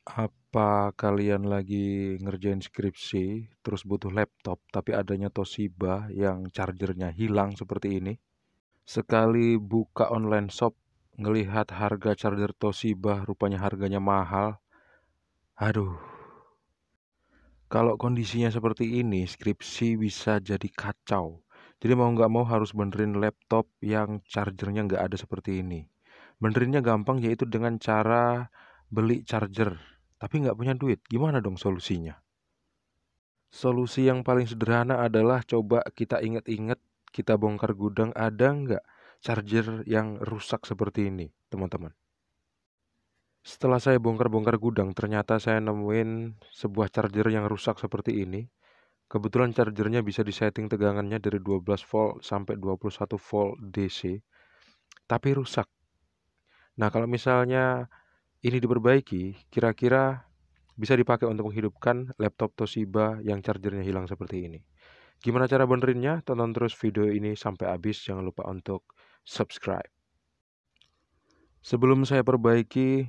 Apa kalian lagi ngerjain skripsi, terus butuh laptop, tapi adanya Toshiba yang chargernya hilang seperti ini? Sekali buka online shop, ngelihat harga charger Toshiba, rupanya harganya mahal. Aduh, kalau kondisinya seperti ini, skripsi bisa jadi kacau. Jadi mau nggak mau harus benerin laptop yang chargernya nggak ada seperti ini. Benerinnya gampang, yaitu dengan cara beli charger, tapi nggak punya duit. Gimana dong solusinya? Solusi yang paling sederhana adalah coba kita ingat-ingat, kita bongkar gudang, ada nggak charger yang rusak seperti ini, teman-teman? Setelah saya bongkar-bongkar gudang, ternyata saya nemuin sebuah charger yang rusak seperti ini. Kebetulan chargernya bisa disetting tegangannya dari 12 volt sampai 21 volt DC, tapi rusak. Nah, kalau misalnya ini diperbaiki, kira-kira bisa dipakai untuk menghidupkan laptop Toshiba yang chargernya hilang seperti ini. Gimana cara benerinnya? Tonton terus video ini sampai habis. Jangan lupa untuk subscribe. Sebelum saya perbaiki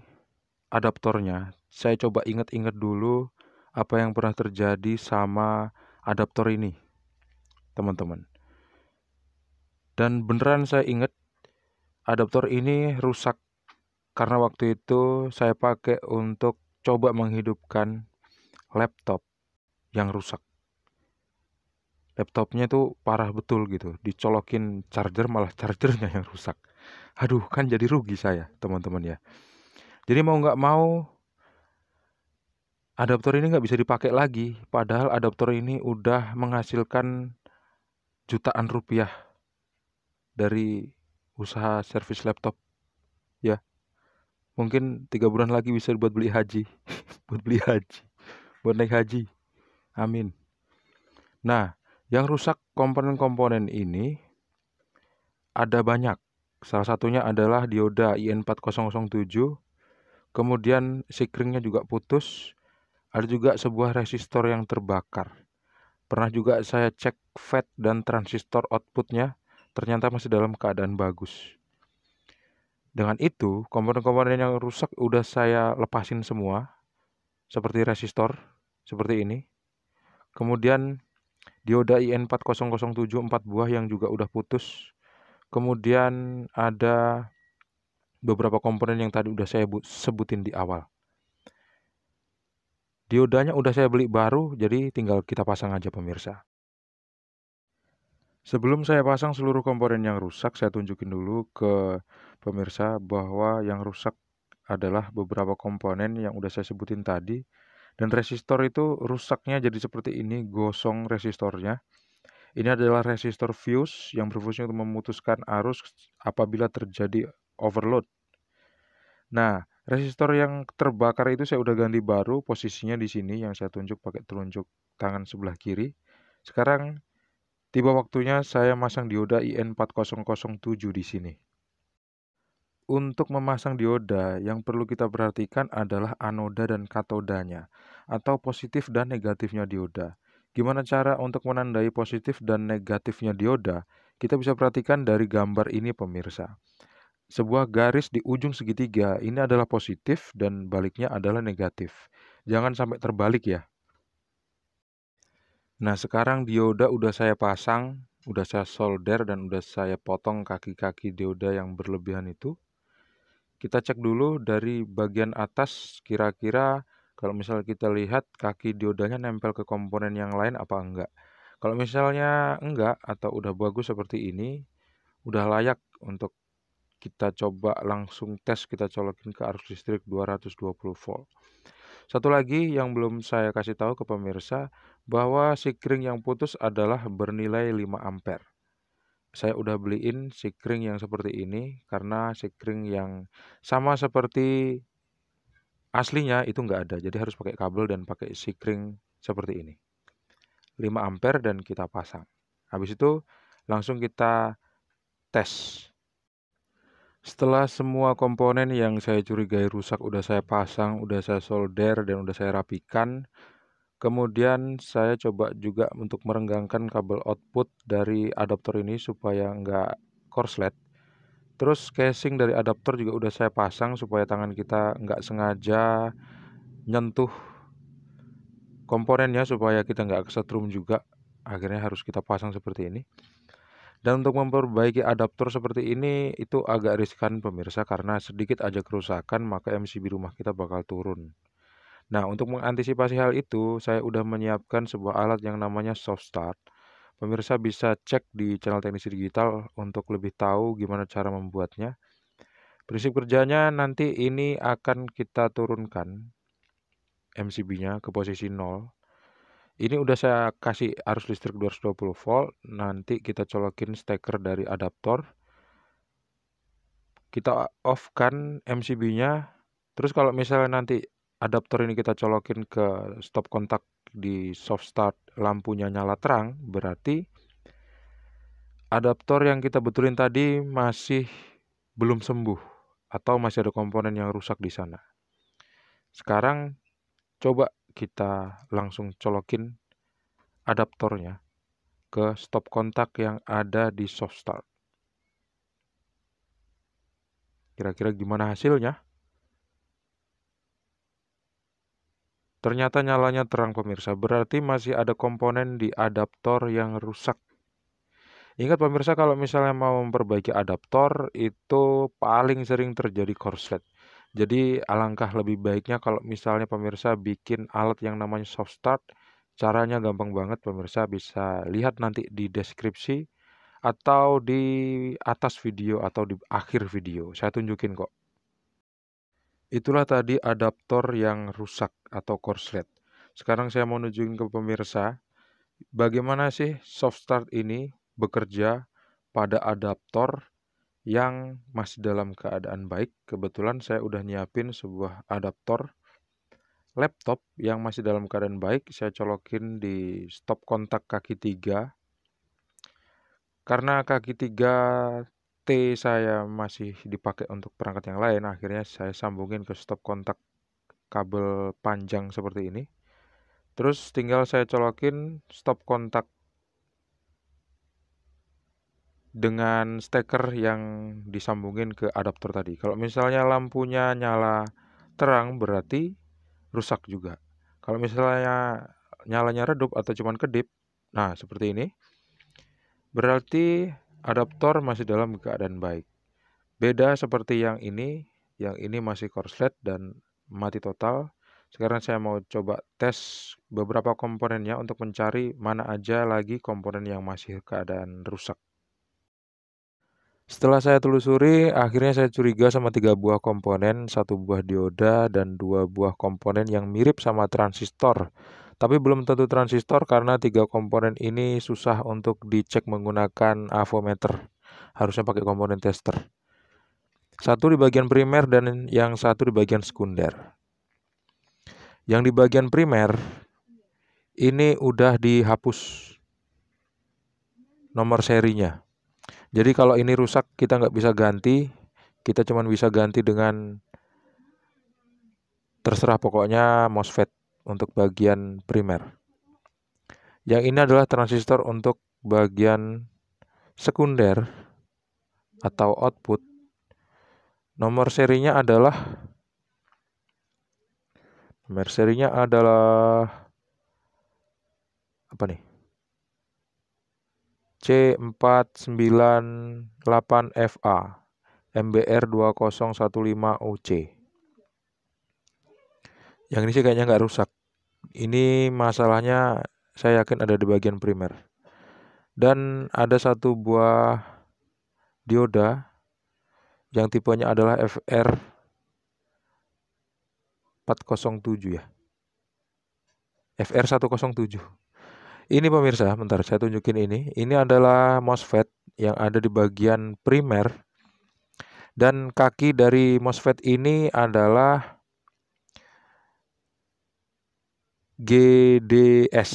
adaptornya, saya coba ingat-ingat dulu apa yang pernah terjadi sama adaptor ini, teman-teman. Dan beneran saya ingat adaptor ini rusak karena waktu itu saya pakai untuk coba menghidupkan laptop yang rusak. Laptopnya tuh parah betul gitu, dicolokin charger malah chargernya yang rusak. Aduh, kan jadi rugi saya, teman-teman ya. Jadi mau nggak mau, adaptor ini nggak bisa dipakai lagi. Padahal adaptor ini udah menghasilkan jutaan rupiah dari usaha servis laptop. Ya, mungkin 3 bulan lagi bisa buat beli haji, buat beli haji, buat naik haji. Amin. Nah, yang rusak komponen-komponen ini ada banyak. Salah satunya adalah dioda IN4007. Kemudian sikringnya juga putus. Ada juga sebuah resistor yang terbakar. Pernah juga saya cek FET dan transistor outputnya, ternyata masih dalam keadaan bagus. Dengan itu, komponen-komponen yang rusak udah saya lepasin semua, seperti resistor, seperti ini. Kemudian dioda IN4007 4 buah yang juga udah putus. Kemudian ada beberapa komponen yang tadi udah saya sebutin di awal. Diodanya udah saya beli baru, jadi tinggal kita pasang aja pemirsa. Sebelum saya pasang seluruh komponen yang rusak, saya tunjukin dulu ke pemirsa bahwa yang rusak adalah beberapa komponen yang udah saya sebutin tadi. Dan resistor itu rusaknya jadi seperti ini, gosong resistornya. Ini adalah resistor fuse yang berfungsi untuk memutuskan arus apabila terjadi overload. Nah, resistor yang terbakar itu saya udah ganti baru, posisinya di sini yang saya tunjuk pakai telunjuk tangan sebelah kiri. Sekarang tiba waktunya saya masang dioda IN4007 di sini. Untuk memasang dioda, yang perlu kita perhatikan adalah anoda dan katodanya, atau positif dan negatifnya dioda. Gimana cara untuk menandai positif dan negatifnya dioda? Kita bisa perhatikan dari gambar ini pemirsa. Sebuah garis di ujung segitiga ini adalah positif dan baliknya adalah negatif. Jangan sampai terbalik ya. Nah, sekarang dioda udah saya pasang, udah saya solder dan udah saya potong kaki-kaki dioda yang berlebihan itu. Kita cek dulu dari bagian atas, kira-kira kalau misalnya kita lihat kaki diodanya nempel ke komponen yang lain apa enggak. Kalau misalnya enggak atau udah bagus seperti ini, udah layak untuk kita coba langsung tes, kita colokin ke arus listrik 220 volt. Satu lagi yang belum saya kasih tahu ke pemirsa, bahwa sikring yang putus adalah bernilai 5 ampere. Saya udah beliin sikring yang seperti ini karena sikring yang sama seperti aslinya itu nggak ada. Jadi harus pakai kabel dan pakai sikring seperti ini. 5 ampere dan kita pasang. Habis itu langsung kita tes. Setelah semua komponen yang saya curigai rusak udah saya pasang, udah saya solder dan udah saya rapikan. Kemudian saya coba juga untuk merenggangkan kabel output dari adaptor ini supaya nggak korslet. Terus casing dari adaptor juga udah saya pasang supaya tangan kita nggak sengaja nyentuh komponennya supaya kita nggak kesetrum juga. Akhirnya harus kita pasang seperti ini. Dan untuk memperbaiki adaptor seperti ini itu agak riskan pemirsa, karena sedikit aja kerusakan maka MCB rumah kita bakal turun. Nah, untuk mengantisipasi hal itu, saya udah menyiapkan sebuah alat yang namanya soft start. Pemirsa bisa cek di channel Teknisi Digital untuk lebih tahu gimana cara membuatnya. Prinsip kerjanya nanti ini akan kita turunkan MCB-nya ke posisi 0. Ini udah saya kasih arus listrik 220 volt. Nanti kita colokin steker dari adaptor. Kita off-kan MCB-nya. Terus kalau misalnya nanti adaptor ini kita colokin ke stop kontak di soft start, lampunya nyala terang, berarti adaptor yang kita betulin tadi masih belum sembuh atau masih ada komponen yang rusak di sana. Sekarang coba kita langsung colokin adaptornya ke stop kontak yang ada di soft start. Kira-kira gimana hasilnya? Ternyata nyalanya terang pemirsa, berarti masih ada komponen di adaptor yang rusak. Ingat pemirsa, kalau misalnya mau memperbaiki adaptor itu paling sering terjadi korslet. Jadi alangkah lebih baiknya kalau misalnya pemirsa bikin alat yang namanya soft start. Caranya gampang banget pemirsa, bisa lihat nanti di deskripsi atau di atas video atau di akhir video. Saya tunjukin kok. Itulah tadi adaptor yang rusak atau korslet. Sekarang saya mau nunjukin ke pemirsa bagaimana sih soft start ini bekerja pada adaptor yang masih dalam keadaan baik. Kebetulan saya udah nyiapin sebuah adaptor laptop yang masih dalam keadaan baik. Saya colokin di stop kontak kaki 3. Karena kaki 3T saya masih dipakai untuk perangkat yang lain, akhirnya saya sambungin ke stop kontak kabel panjang seperti ini. Terus tinggal saya colokin stop kontak dengan steker yang disambungin ke adaptor tadi. Kalau misalnya lampunya nyala terang berarti rusak juga. Kalau misalnya nyalanya redup atau cuman kedip, nah seperti ini, berarti adaptor masih dalam keadaan baik. Beda seperti yang ini masih korslet dan mati total. Sekarang saya mau coba tes beberapa komponennya untuk mencari mana aja lagi komponen yang masih keadaan rusak. Setelah saya telusuri, akhirnya saya curiga sama 3 buah komponen, 1 buah dioda, dan 2 buah komponen yang mirip sama transistor. Tapi belum tentu transistor karena 3 komponen ini susah untuk dicek menggunakan avometer. Harusnya pakai komponen tester. Satu di bagian primer dan yang satu di bagian sekunder. Yang di bagian primer, ini udah dihapus nomor serinya. Jadi kalau ini rusak kita nggak bisa ganti, kita cuma bisa ganti dengan terserah pokoknya MOSFET untuk bagian primer. Yang ini adalah transistor untuk bagian sekunder atau output. Nomor serinya adalah apa nih? C498FA MBR2015UC. Yang ini sih kayaknya nggak rusak. Ini masalahnya saya yakin ada di bagian primer. Dan ada 1 buah dioda yang tipenya adalah FR407 ya. FR107. Ini pemirsa, bentar saya tunjukin ini. Ini adalah MOSFET yang ada di bagian primer. Dan kaki dari MOSFET ini adalah GDS.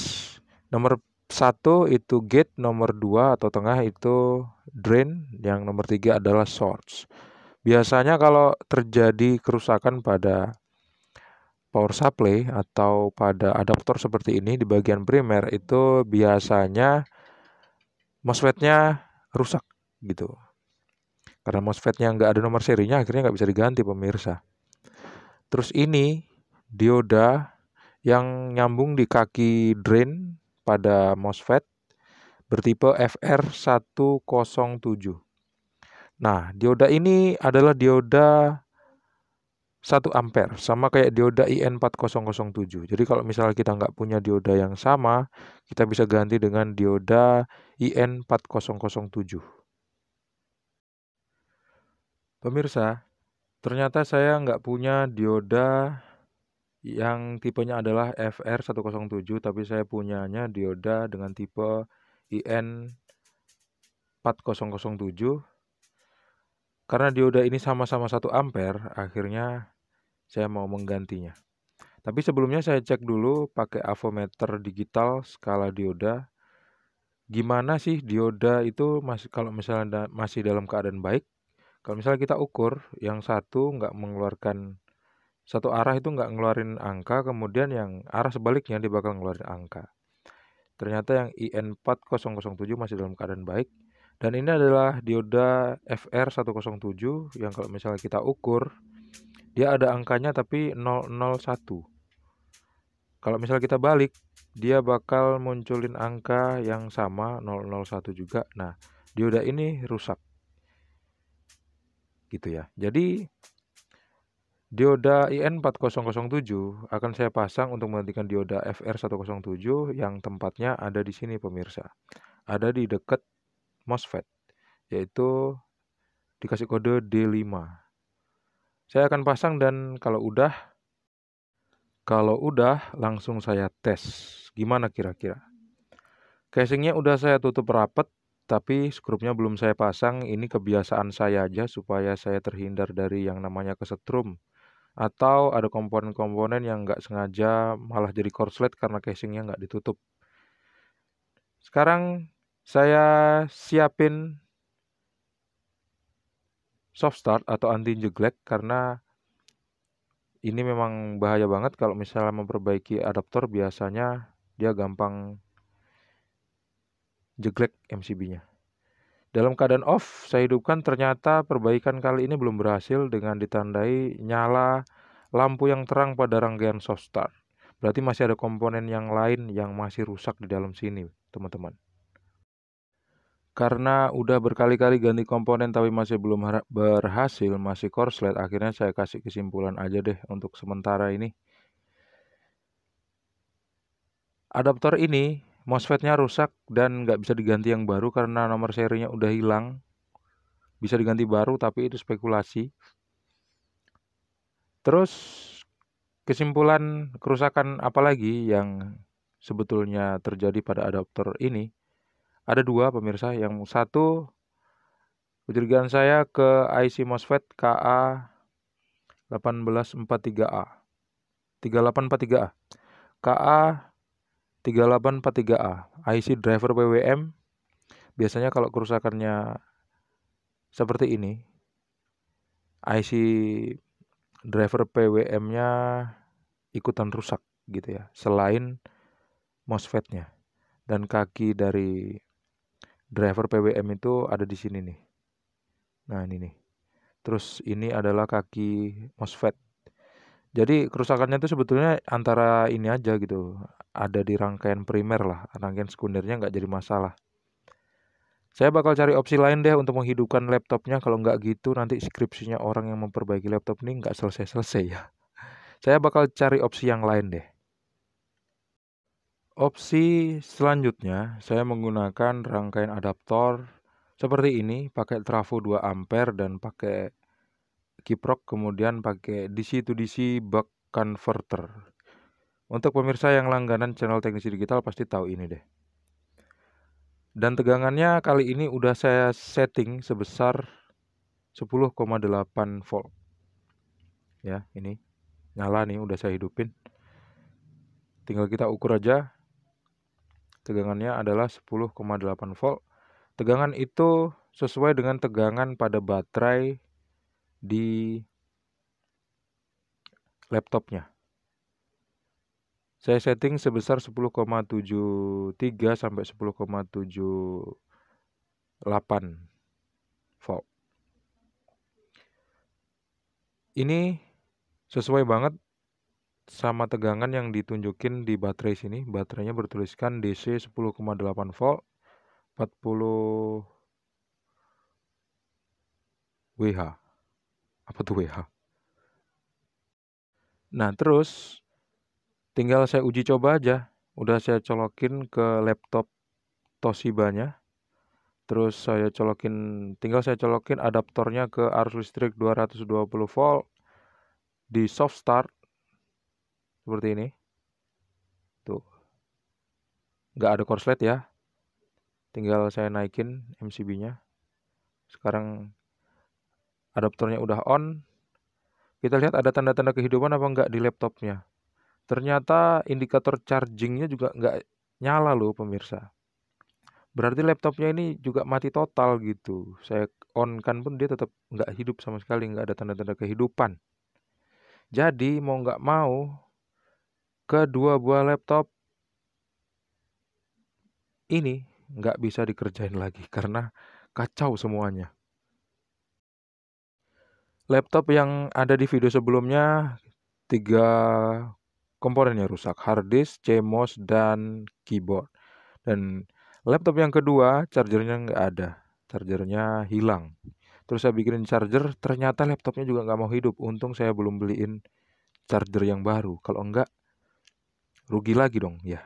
Nomor 1 itu gate, nomor 2 atau tengah itu drain, yang nomor 3 adalah source. Biasanya kalau terjadi kerusakan pada power supply atau pada adaptor seperti ini di bagian primer itu biasanya MOSFET-nya rusak gitu. Karena MOSFET-nya nggak ada nomor serinya akhirnya nggak bisa diganti pemirsa. Terus ini dioda yang nyambung di kaki drain pada MOSFET bertipe FR107. Nah, dioda ini adalah dioda 1 ampere, sama kayak dioda IN4007. Jadi kalau misalnya kita nggak punya dioda yang sama, kita bisa ganti dengan dioda IN4007. Pemirsa, ternyata saya nggak punya dioda yang tipenya adalah FR107, tapi saya punyanya dioda dengan tipe IN4007. Karena dioda ini sama-sama 1 ampere, akhirnya saya mau menggantinya. Tapi sebelumnya saya cek dulu pakai avometer digital skala dioda. Gimana sih dioda itu kalau misalnya masih dalam keadaan baik. Kalau misalnya kita ukur, yang satu nggak mengeluarkan, satu arah itu nggak ngeluarin angka, kemudian yang arah sebaliknya dia bakal ngeluarin angka. Ternyata yang IN4007 masih dalam keadaan baik. Dan ini adalah dioda FR107 yang kalau misalnya kita ukur, dia ada angkanya tapi 001. Kalau misalnya kita balik, dia bakal munculin angka yang sama 001 juga. Nah, dioda ini rusak. Gitu ya. Jadi dioda IN4007 akan saya pasang untuk menggantikan dioda FR107 yang tempatnya ada di sini pemirsa. Ada di dekat MOSFET, yaitu dikasih kode D5. Saya akan pasang dan kalau udah langsung saya tes. Gimana kira-kira? Casingnya udah saya tutup rapat, tapi skrupnya belum saya pasang. Ini kebiasaan saya aja supaya saya terhindar dari yang namanya kesetrum. Atau ada komponen-komponen yang nggak sengaja malah jadi korslet karena casingnya nggak ditutup. Sekarang saya siapin soft start atau anti jeglek karena ini memang bahaya banget kalau misalnya memperbaiki adaptor, biasanya dia gampang jeglek MCB-nya. Dalam keadaan off, saya hidupkan, ternyata perbaikan kali ini belum berhasil dengan ditandai nyala lampu yang terang pada rangkaian soft start. Berarti masih ada komponen yang lain yang masih rusak di dalam sini, teman-teman. Karena udah berkali-kali ganti komponen tapi masih belum berhasil, masih korslet, akhirnya saya kasih kesimpulan aja deh untuk sementara ini. Adaptor ini, MOSFET-nya rusak dan nggak bisa diganti yang baru karena nomor serinya udah hilang. Bisa diganti baru tapi itu spekulasi. Terus kesimpulan kerusakan apa lagi yang sebetulnya terjadi pada adaptor ini? Ada dua pemirsa. Yang satu, kecurigaan saya ke IC MOSFET KA1843A. 3843A. KA3843A. IC driver PWM. Biasanya kalau kerusakannya seperti ini, IC driver PWM-nya ikutan rusak gitu ya, selain MOSFET-nya. Dan kaki dari driver PWM itu ada di sini nih. Nah, ini nih. Terus ini adalah kaki MOSFET. Jadi kerusakannya itu sebetulnya antara ini aja gitu. Ada di rangkaian primer lah. Rangkaian sekundernya nggak jadi masalah. Saya bakal cari opsi lain deh untuk menghidupkan laptopnya. Kalau nggak gitu nanti skripsinya orang yang memperbaiki laptop ini nggak selesai-selesai ya. Saya bakal cari opsi yang lain deh. Opsi selanjutnya, saya menggunakan rangkaian adaptor seperti ini, pakai trafo 2 ampere dan pakai kiprok, kemudian pakai DC to DC buck converter. Untuk pemirsa yang langganan channel Teknisi Digital pasti tahu ini deh. Dan tegangannya kali ini udah saya setting sebesar 10,8 volt. Ya, ini nyala nih, udah saya hidupin. Tinggal kita ukur aja. Tegangannya adalah 10,8 volt. Tegangan itu sesuai dengan tegangan pada baterai di laptopnya. Saya setting sebesar 10,73 sampai 10,78 volt. Ini sesuai banget sama tegangan yang ditunjukin di baterai sini. Baterainya bertuliskan DC 10,8 volt 40 WH. Apa tuh WH? Nah, terus tinggal saya uji coba aja. Udah saya colokin ke laptop Toshiba-nya. Terus tinggal saya colokin adaptornya ke arus listrik 220 volt di soft start seperti ini. Tuh, nggak ada korslet ya. Tinggal saya naikin MCB-nya. Sekarang adaptornya udah on. Kita lihat ada tanda-tanda kehidupan apa enggak di laptopnya. Ternyata indikator chargingnya juga nggak nyala loh pemirsa. Berarti laptopnya ini juga mati total gitu. Saya on kan pun dia tetap nggak hidup sama sekali, nggak ada tanda-tanda kehidupan. Jadi mau nggak mau, kedua buah laptop ini nggak bisa dikerjain lagi karena kacau semuanya. Laptop yang ada di video sebelumnya 3 komponennya rusak, hard disk, CMOS, dan keyboard. Dan laptop yang kedua chargernya nggak ada, chargernya hilang. Terus saya bikinin charger, ternyata laptopnya juga nggak mau hidup. Untung saya belum beliin charger yang baru. Kalau enggak, rugi lagi dong ya.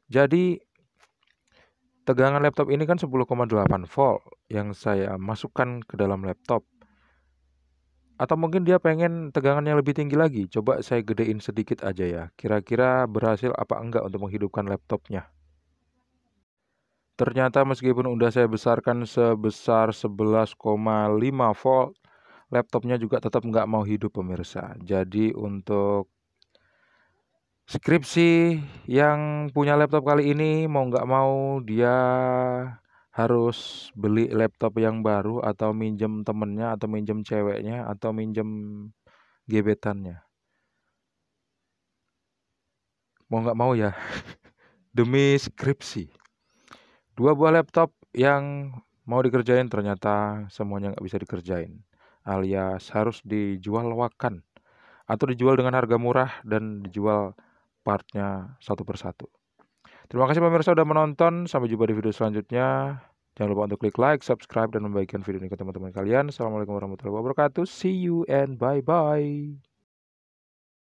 Jadi tegangan laptop ini kan 10,8 volt yang saya masukkan ke dalam laptop. Atau mungkin dia pengen tegangannya lebih tinggi lagi. Coba saya gedein sedikit aja ya. Kira-kira berhasil apa enggak untuk menghidupkan laptopnya. Ternyata meskipun udah saya besarkan sebesar 11,5 volt, laptopnya juga tetap nggak mau hidup pemirsa. Jadi untuk skripsi yang punya laptop kali ini mau nggak mau dia harus beli laptop yang baru atau minjem temennya atau minjem ceweknya atau minjem gebetannya. Mau nggak mau ya demi skripsi. 2 buah laptop yang mau dikerjain ternyata semuanya nggak bisa dikerjain. Alias harus dijual wakan atau dijual dengan harga murah dan dijual partnya satu persatu. Terima kasih pemirsa sudah menonton. Sampai jumpa di video selanjutnya. Jangan lupa untuk klik like, subscribe, dan membagikan video ini ke teman-teman kalian. Assalamualaikum warahmatullahi wabarakatuh. See you and bye-bye.